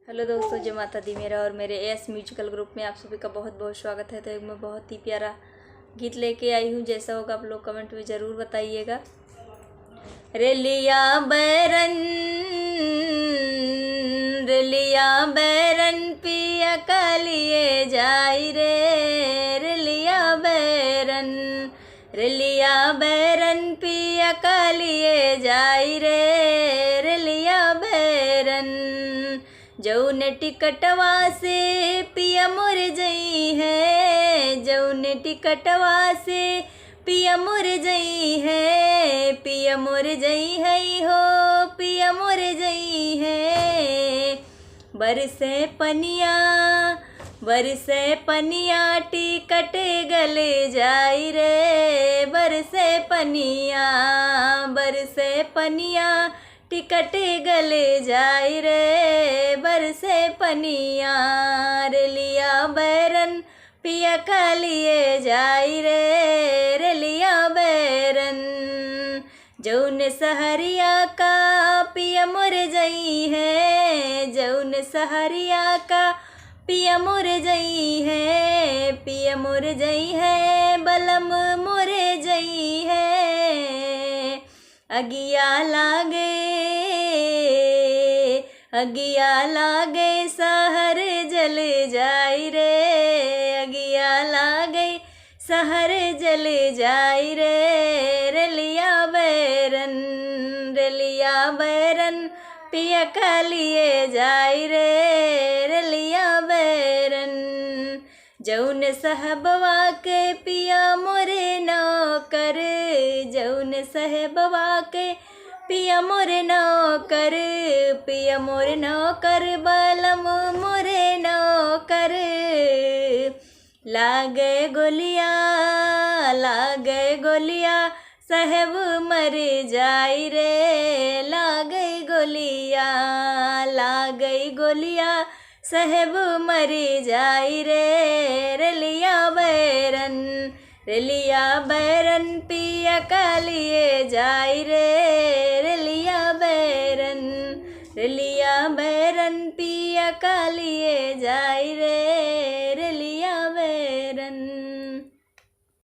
Hello दोस्तों, जय माता दी। मेरा और मेरे एस म्यूजिकल ग्रुप में आप सभी का बहुत बहुत स्वागत है। तो एक मैं बहुत ही प्यारा गीत लेके आई हूँ। जैसा होगा आप लोग कमेंट में ज़रूर बताइएगा। रेलिया बैरन पिया कालिए जाई रे। रेलिया बैरन पिया कालिए जाई रे। रेलिया बैरन जौन टिकटवा से पिया मोर जई है। जौन टिकटवा से पिया मोर जई है। पिया मोर जई है हो, पिया मोर जई है। बरसे पनिया टिकट गले जाई रे। बरसे पनिया टिकट गले जाई रे। बरसे पनिया रेलिया बैरन पिया कालिए जाई रे। रेलिया बैरन जौन सहरिया का पिया मोर जई है। जौन सहरिया का पिया मोर जई है। पिया मोर जई है, बलम मोरे जई है। अगिया लागे सहर जल जाई रे। अगिया लागे सहर जल जाई रे। रेलिया बैरन पिया कालिए जाई रे। रेलिया बैरन जौन साहबवा के पिया मोरे नौकर। जौन साहबवा के पिया मोरे नौकर। पिया मोरे नौकर, बलम मोरे नौकर। लागे गोलिया साहेब मर जाई रे। लागे गोलिया साहेब मर जाई रे। रेलिया बैरन पिया कालिए जाई रे। रेलिया बैरन पिया कालिए जाई रे।